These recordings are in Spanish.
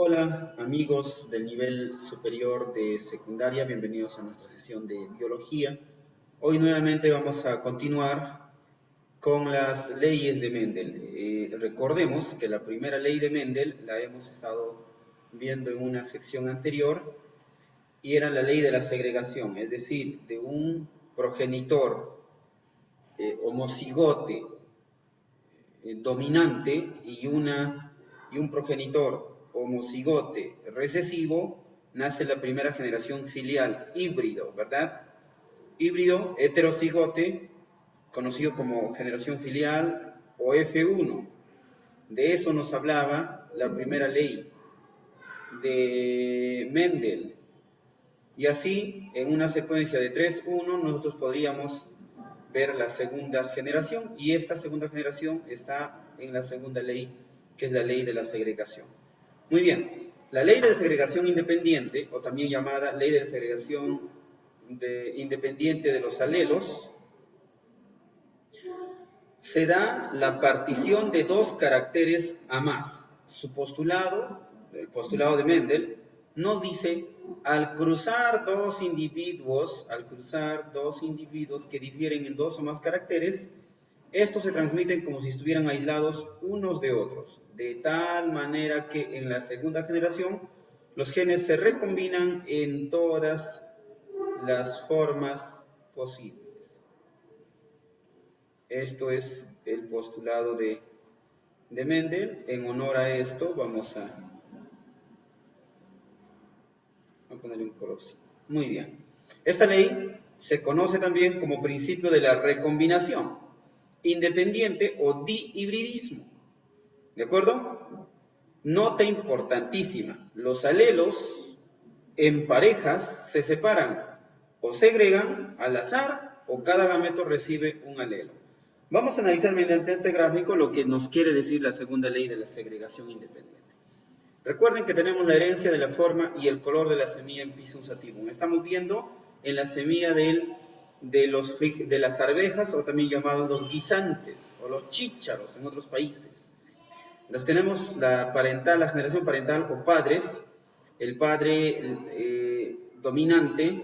Hola amigos del nivel superior de secundaria, bienvenidos a nuestra sesión de biología. Hoy nuevamente vamos a continuar con las leyes de Mendel. Recordemos que la primera ley de Mendel la hemos estado viendo en una sección anterior y era la ley de la segregación, es decir, de un progenitor homocigote dominante y un progenitor homocigote recesivo, nace la primera generación filial híbrido, ¿verdad? Híbrido heterocigote, conocido como generación filial o F1. De eso nos hablaba la primera ley de Mendel. Y así, en una secuencia de 3-1, nosotros podríamos ver la segunda generación, y esta segunda generación está en la segunda ley, que es la ley de la segregación. Muy bien, la ley de la segregación independiente, o también llamada ley de la segregación independiente de los alelos, se da la partición de dos caracteres a más. Su postulado, el postulado de Mendel, nos dice, al cruzar dos individuos que difieren en dos o más caracteres, estos se transmiten como si estuvieran aislados unos de otros, de tal manera que en la segunda generación los genes se recombinan en todas las formas posibles. Esto es el postulado de Mendel. En honor a esto vamos a ponerle un color. Muy bien. Esta ley se conoce también como principio de la recombinación independiente o dihibridismo. ¿De acuerdo? Nota importantísima. Los alelos en parejas se separan o segregan al azar o cada gameto recibe un alelo. Vamos a analizar mediante este gráfico lo que nos quiere decir la segunda ley de la segregación independiente. Recuerden que tenemos la herencia de la forma y el color de la semilla en Pisum sativum. Estamos viendo en la semilla de las arvejas, o también llamados los guisantes, o los chícharos en otros países. Entonces tenemos la generación parental o padres, el padre dominante,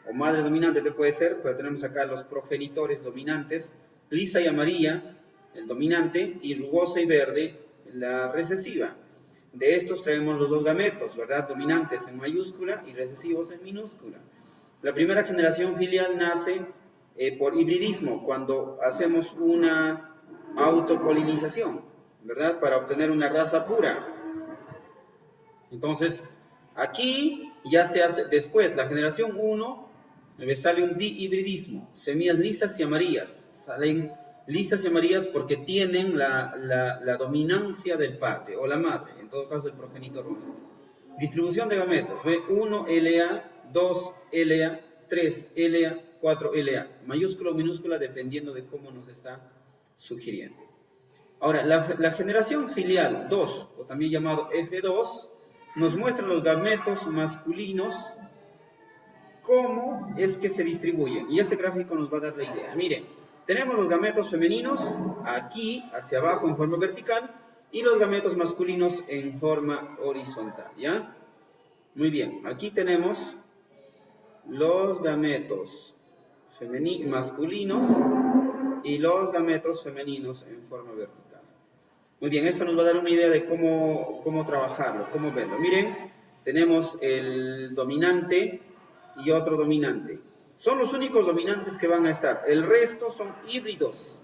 o madre dominante puede ser, pero tenemos acá los progenitores dominantes, lisa y amarilla, el dominante, y rugosa y verde, la recesiva. De estos traemos los dos gametos, ¿verdad? Dominantes en mayúscula y recesivos en minúscula. La primera generación filial nace por hibridismo, cuando hacemos una autopolinización, ¿verdad? Para obtener una raza pura. Entonces, aquí ya se hace, después, la generación 1, sale un dihibridismo, semillas lisas y amarillas. Salen lisas y amarillas porque tienen la dominancia del padre o la madre, en todo caso el progenitor. Distribución de gametos, ¿ve? 1 LA, 2 LA, 3 LA, 4 LA, mayúscula o minúscula dependiendo de cómo nos está sugiriendo. Ahora, la generación filial 2, o también llamado F2, nos muestra los gametos masculinos, cómo es que se distribuyen. Y este gráfico nos va a dar la idea. Miren, tenemos los gametos femeninos aquí, hacia abajo en forma vertical, y los gametos masculinos en forma horizontal, ¿ya? Muy bien, aquí tenemos los gametos masculinos y los gametos femeninos en forma vertical. Muy bien, esto nos va a dar una idea de cómo trabajarlo, cómo verlo. Miren, tenemos el dominante y otro dominante. Son los únicos dominantes que van a estar. El resto son híbridos,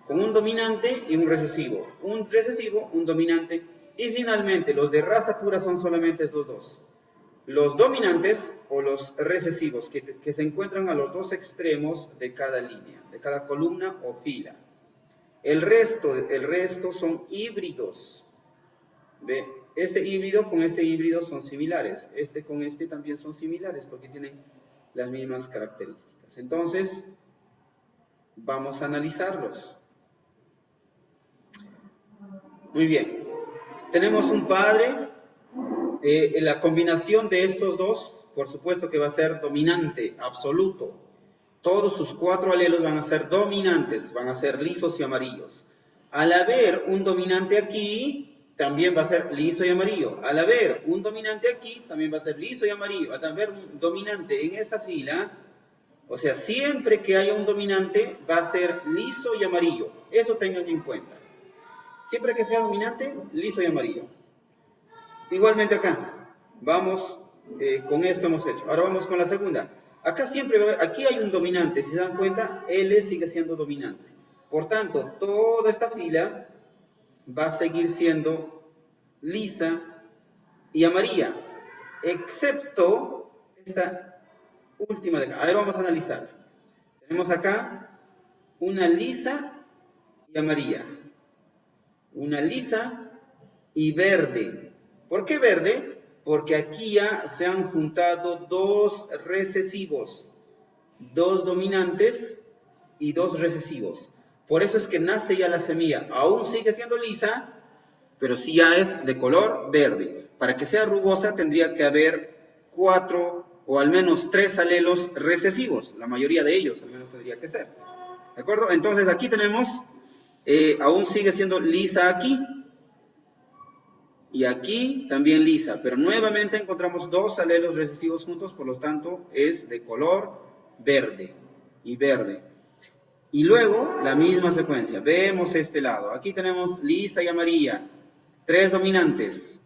con un dominante y un recesivo. Un recesivo, un dominante. Y finalmente, los de raza pura son solamente estos dos. Los dominantes o los recesivos, que se encuentran a los dos extremos de cada línea, de cada columna o fila. El resto son híbridos. ¿Ve? Este híbrido con este híbrido son similares. Este con este también son similares porque tienen las mismas características. Entonces, vamos a analizarlos. Muy bien. Tenemos un padre. La combinación de estos dos, por supuesto que va a ser dominante, absoluto. Todos sus 4 alelos van a ser dominantes, van a ser lisos y amarillos. Al haber un dominante aquí, también va a ser liso y amarillo. Al haber un dominante aquí, también va a ser liso y amarillo. Al haber un dominante en esta fila, o sea, siempre que haya un dominante, va a ser liso y amarillo. Eso tengan en cuenta. Siempre que sea dominante, liso y amarillo. Igualmente acá, vamos, con esto hemos hecho. Ahora vamos con la segunda. Acá siempre va a haber, aquí hay un dominante, si se dan cuenta, L sigue siendo dominante. Por tanto, toda esta fila va a seguir siendo lisa y amarilla, excepto esta última de acá. A ver, vamos a analizar. Tenemos acá una lisa y amarilla, una lisa y verde. ¿Por qué verde? Porque aquí ya se han juntado dos recesivos, dos dominantes y dos recesivos. Por eso es que nace ya la semilla. Aún sigue siendo lisa, pero sí ya es de color verde. Para que sea rugosa tendría que haber 4 o al menos 3 alelos recesivos. La mayoría de ellos al menos tendría que ser. ¿De acuerdo? Entonces aquí tenemos, aún sigue siendo lisa aquí. Y aquí también lisa, pero nuevamente encontramos dos alelos recesivos juntos, por lo tanto es de color verde y verde. Y luego la misma secuencia, vemos este lado, aquí tenemos lisa y amarilla, 3 dominantes.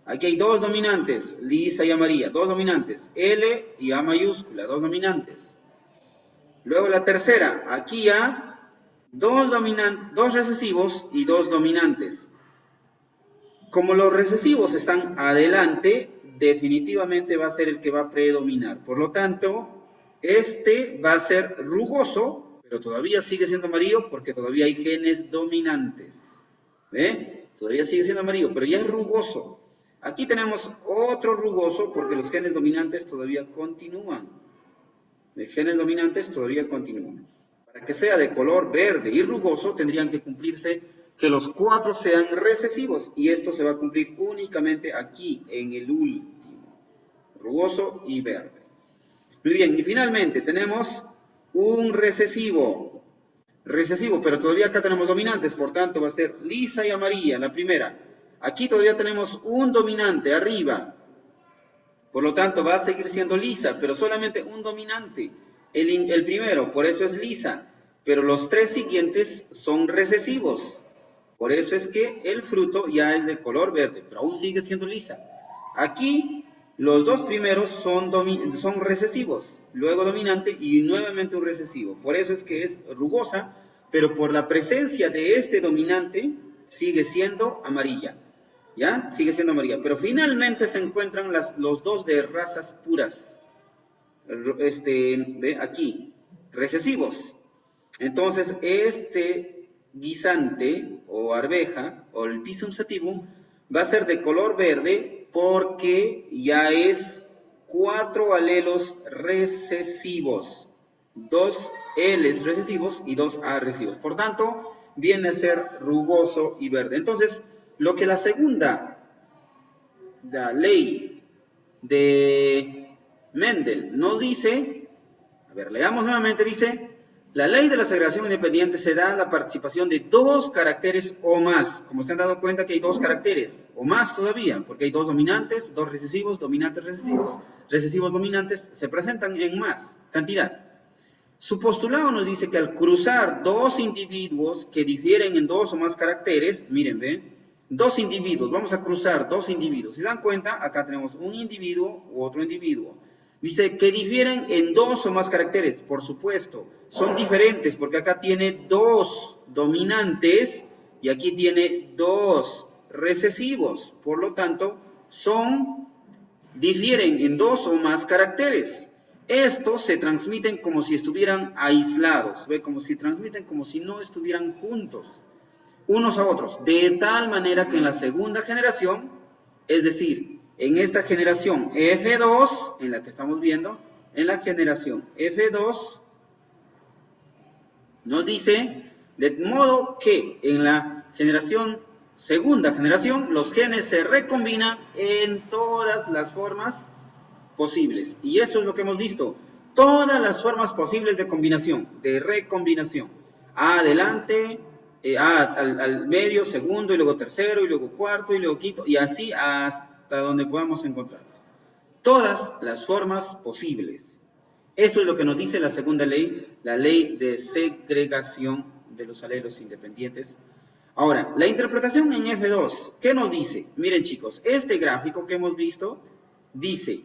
Aquí hay 2 dominantes, lisa y amarilla, 2 dominantes, L y A mayúscula, 2 dominantes. Luego la tercera, aquí ya 2 recesivos y 2 dominantes. Como los recesivos están adelante, definitivamente va a ser el que va a predominar. Por lo tanto, este va a ser rugoso, pero todavía sigue siendo amarillo porque todavía hay genes dominantes. ¿Ve? Todavía sigue siendo amarillo, pero ya es rugoso. Aquí tenemos otro rugoso porque los genes dominantes todavía continúan. Los genes dominantes todavía continúan. Para que sea de color verde y rugoso, tendrían que cumplirse que los 4 sean recesivos, y esto se va a cumplir únicamente aquí, en el último, rugoso y verde. Muy bien, y finalmente tenemos un recesivo, pero todavía acá tenemos dominantes, por tanto va a ser lisa y amarilla, la primera. Aquí todavía tenemos un dominante arriba, por lo tanto va a seguir siendo lisa, pero solamente un dominante, el primero, por eso es lisa, pero los 3 siguientes son recesivos. Por eso es que el fruto ya es de color verde, pero aún sigue siendo lisa. Aquí los 2 primeros son recesivos, luego dominante y nuevamente un recesivo. Por eso es que es rugosa, pero por la presencia de este dominante sigue siendo amarilla. ¿Ya? Sigue siendo amarilla. Pero finalmente se encuentran los 2 de razas puras. ¿Ve? Aquí, recesivos. Entonces, este guisante o arveja o el Pisum sativum va a ser de color verde porque ya es 4 alelos recesivos, 2 L's recesivos y 2 A recesivos. Por tanto, viene a ser rugoso y verde. Entonces, lo que la segunda ley de Mendel nos dice, a ver, leamos nuevamente, dice: la ley de la segregación independiente se da la participación de 2 caracteres o más. Como se han dado cuenta que hay 2 caracteres, o más todavía, porque hay 2 dominantes, 2 recesivos, dominantes recesivos, recesivos dominantes, se presentan en más cantidad. Su postulado nos dice que al cruzar 2 individuos que difieren en 2 o más caracteres, miren, ven, 2 individuos, vamos a cruzar 2 individuos. Si se dan cuenta, acá tenemos un individuo u otro individuo. Dice que difieren en 2 o más caracteres, por supuesto, son diferentes porque acá tiene 2 dominantes y aquí tiene 2 recesivos, por lo tanto, difieren en 2 o más caracteres. Estos se transmiten como si estuvieran aislados, ¿ve? Como si transmiten como si no estuvieran juntos, unos a otros, de tal manera que en la segunda generación, es decir, en esta generación F2, en la que estamos viendo, en la generación F2, nos dice, de modo que en la segunda generación, los genes se recombinan en todas las formas posibles. Y eso es lo que hemos visto, todas las formas posibles de combinación, de recombinación. A adelante, al medio, segundo, y luego tercero, y luego cuarto, y luego quinto, y así hasta donde podamos encontrarlas. Todas las formas posibles. Eso es lo que nos dice la segunda ley, la ley de segregación de los alelos independientes. Ahora, la interpretación en F2, ¿qué nos dice? Miren chicos, este gráfico que hemos visto dice,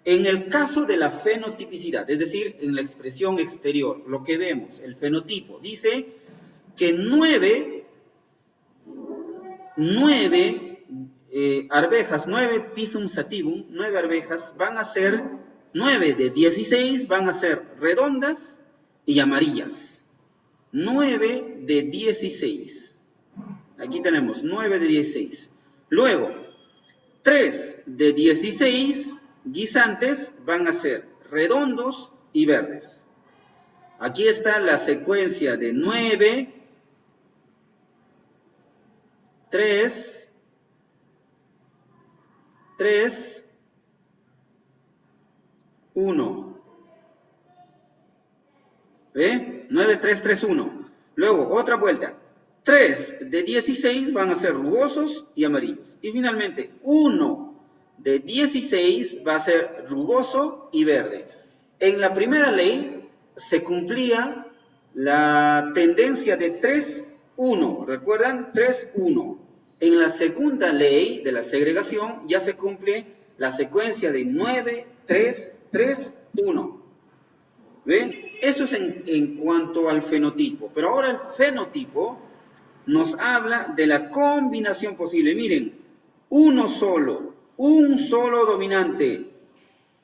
en el caso de la fenotipicidad, es decir, en la expresión exterior, lo que vemos, el fenotipo, dice que 9 arvejas, 9 pisum sativum, 9 arvejas van a ser, 9 de 16 van a ser redondas y amarillas. 9 de 16. Aquí tenemos 9 de 16. Luego, 3 de 16 guisantes van a ser redondos y verdes. Aquí está la secuencia de 9, 3, 1. ¿Ve? 9, 3, 3, 1. Luego, otra vuelta. 3 de 16 van a ser rugosos y amarillos. Y finalmente, 1 de 16 va a ser rugoso y verde. En la primera ley se cumplía la tendencia de 3, 1. ¿Recuerdan? 3, 1. En la segunda ley de la segregación ya se cumple la secuencia de 9, 3, 3, 1. ¿Ven? Eso es en cuanto al fenotipo. Pero ahora el fenotipo nos habla de la combinación posible. Miren, un solo dominante,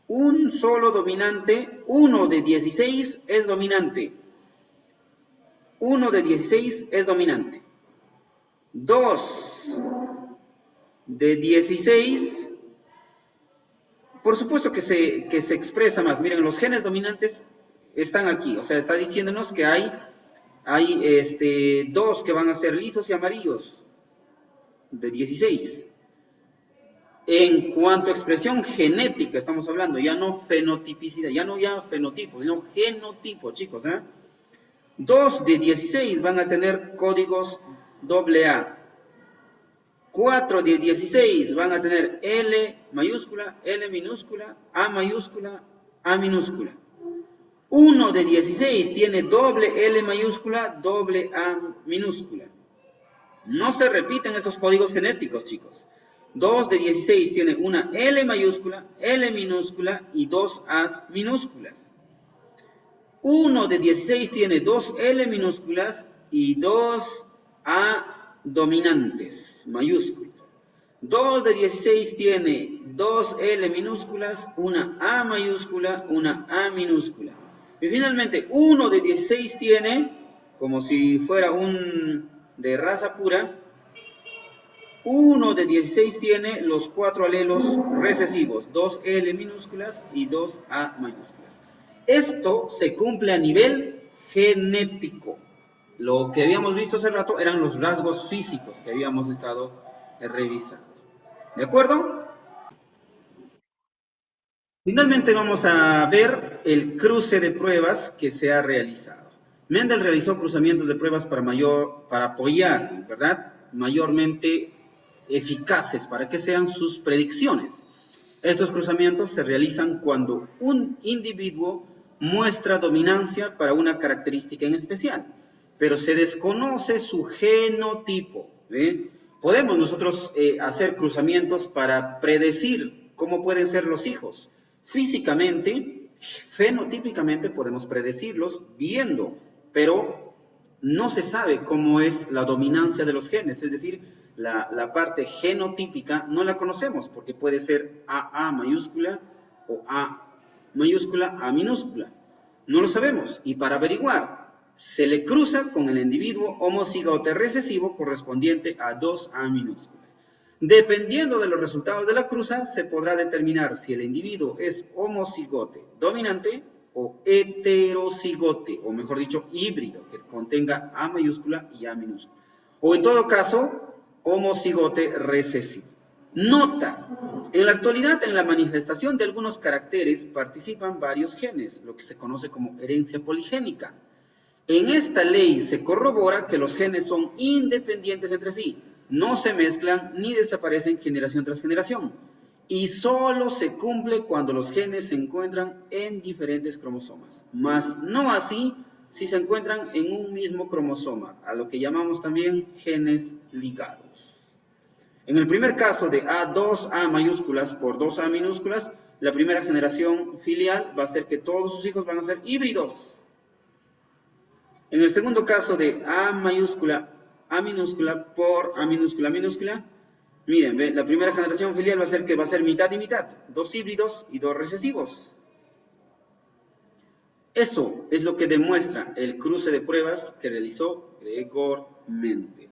1 de 16 es dominante. 1 de 16 es dominante. 2 de 16, por supuesto que se expresa más. Miren, los genes dominantes están aquí, o sea, está diciéndonos que hay 2 que van a ser lisos y amarillos, de 16. En cuanto a expresión genética, estamos hablando, ya no fenotipicidad, ya fenotipo, sino genotipo, chicos, ¿eh? 2 de 16 van a tener códigos AA. 4 de 16 van a tener L mayúscula, L minúscula, A mayúscula, A minúscula. 1 de 16 tiene doble L mayúscula, doble A minúscula. No se repiten estos códigos genéticos, chicos. 2 de 16 tiene una L mayúscula, L minúscula y 2 A minúsculas. 1 de 16 tiene 2 L minúsculas y 2 A dominantes, mayúsculas. 2 de 16 tiene 2 L minúsculas, una A mayúscula, una A minúscula. Y finalmente, 1 de 16 tiene, como si fuera un de raza pura, 1 de 16 tiene los 4 alelos recesivos, 2 L minúsculas y 2 A mayúsculas. Esto se cumple a nivel genético. Lo que habíamos visto hace rato eran los rasgos físicos que habíamos estado revisando. ¿De acuerdo? Finalmente vamos a ver el cruce de pruebas que se ha realizado. Mendel realizó cruzamientos de pruebas para apoyar, ¿verdad?, mayormente eficaces para que sean sus predicciones. Estos cruzamientos se realizan cuando un individuo muestra dominancia para una característica en especial, pero se desconoce su genotipo. Podemos nosotros hacer cruzamientos para predecir cómo pueden ser los hijos. Físicamente, fenotípicamente podemos predecirlos viendo, pero no se sabe cómo es la dominancia de los genes, es decir, la parte genotípica no la conocemos porque puede ser AA mayúscula o A mayúscula, A minúscula. No lo sabemos y para averiguar se le cruza con el individuo homocigote recesivo correspondiente a 2 A minúsculas. Dependiendo de los resultados de la cruza, se podrá determinar si el individuo es homocigote dominante o heterocigote, o mejor dicho, híbrido, que contenga A mayúscula y A minúscula. O en todo caso, homocigote recesivo. Nota, en la actualidad en la manifestación de algunos caracteres participan varios genes, lo que se conoce como herencia poligénica. En esta ley se corrobora que los genes son independientes entre sí, no se mezclan ni desaparecen generación tras generación, y solo se cumple cuando los genes se encuentran en diferentes cromosomas, mas no así si se encuentran en un mismo cromosoma, a lo que llamamos también genes ligados. En el primer caso de A2A mayúsculas por 2A minúsculas, la primera generación filial va a ser que todos sus hijos van a ser híbridos. En el segundo caso de A minúscula por A minúscula, miren, la primera generación filial va a ser mitad y mitad, 2 híbridos y 2 recesivos. Eso es lo que demuestra el cruce de pruebas que realizó Gregor Mendel.